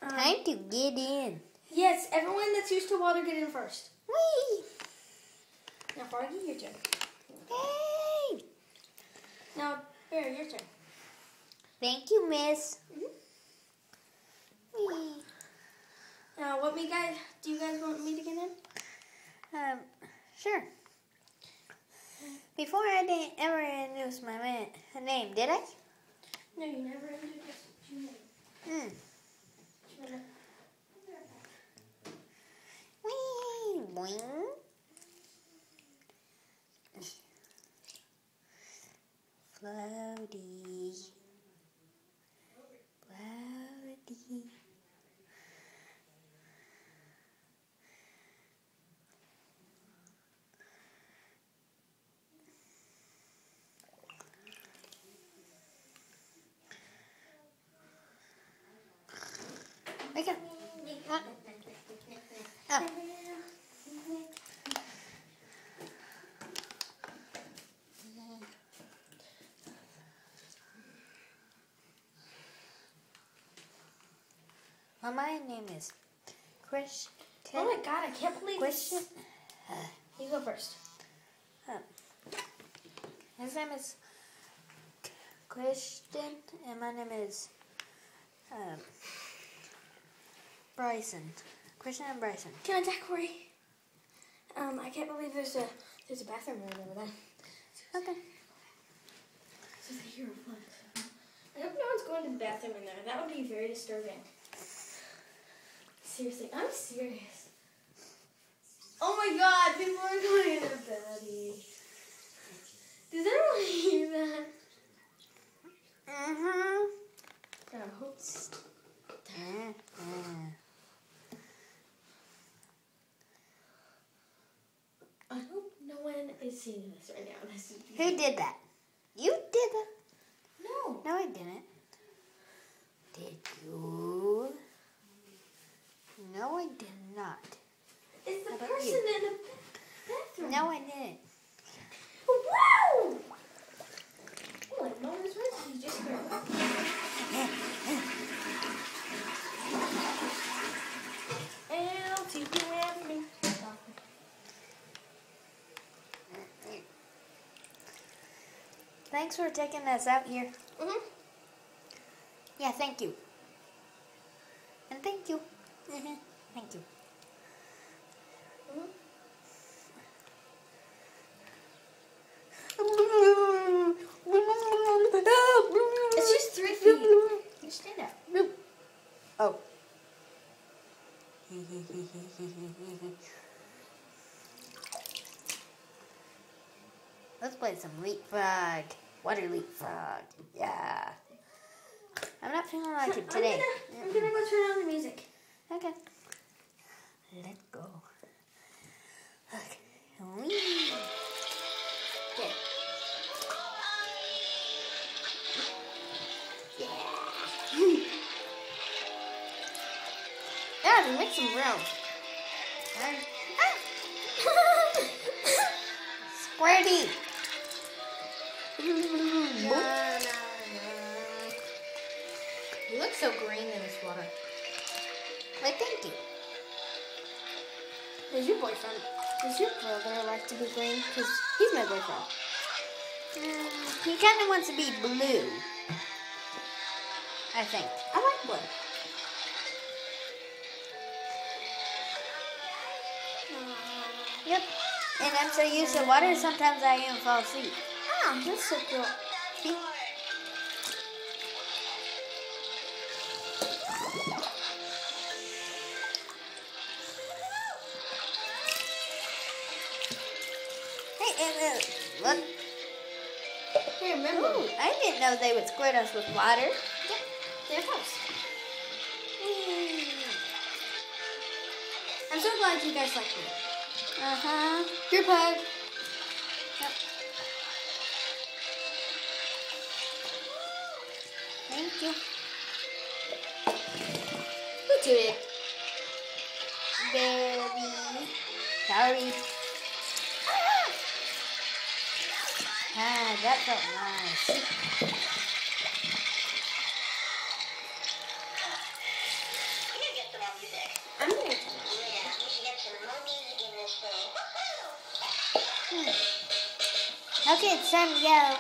Time to get in. Yes, everyone that's used to water, get in first. Whee! Now, Froggy, your turn. Hey! Now, Bear, your turn. Thank you, miss. Mm-hmm. Whee! Now, do you guys want me to get in? Sure. Before I didn't ever introduce my name, did I? No, you never introduced your name. Whee! Boing. Floaty. Floaty. Wake up. What? Oh. Well, my name is Christian. Oh my God, I can't believe Christian. You go first. His name is Christian, and my name is Bryson. Christian and Bryson. Can I attack Corey? I can't believe there's a bathroom right over there. Okay. So they hear a flood. I hope no one's going to the bathroom in there. That would be very disturbing. Seriously, I'm serious. Oh my God, people are going in their belly. Does everyone hear that? Mm-hmm. I hope. I hope no one is seeing this right now. Who did that? You did that? No. No, I didn't. Did you? No, I did not. It's the How about person you? in the bathroom. No, I didn't. Wow! Oh, my mom is right. She just grabbed it. And I'll take you with me. Thanks for taking us out here. Mm-hmm. Yeah, thank you. And thank you. Thank you. Mm-hmm. It's just 3 feet. Just stand up. Oh. Let's play some leapfrog. Water leapfrog. Yeah. I'm not feeling like it today. I'm gonna go turn on the music. Okay. Let's go. Okay. Whee. Okay. Yeah, make some rounds. Squirty. You look so green in this water. Why, thank you. Does your brother like to be green? Because he's my boyfriend. He kind of wants to be blue. I think. I like blue. Yep. And I'm so used to water, sometimes I even fall asleep. Ah, that's so cool. See? Hey, look. Hey, remember? Ooh, I didn't know they would squirt us with water. Yep, they're close. I'm so glad you guys like me. Uh-huh. Group hug. Yep. Thank you. Who did it? Baby. Sorry. Ah, that felt nice. Okay, it's time to go.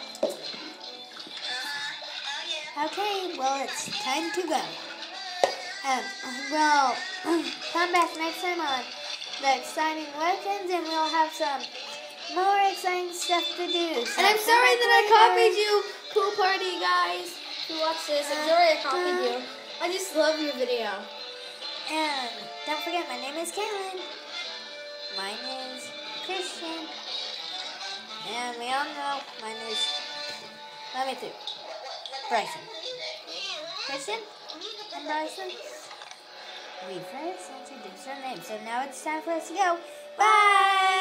Okay, well, it's time to go. Well, come back next time on The Exciting Weapons, and we'll have some more exciting stuff to do. So And I'm sorry that I copied you, Pool Party guys who watch this. I'm sorry I copied you. I just love your video. And don't forget, my name is Caitlin. Mine is Christian. And we all know mine is, let me through, Bryson. Christian and Bryson, we first introduced our names. So now it's time for us to go. Bye!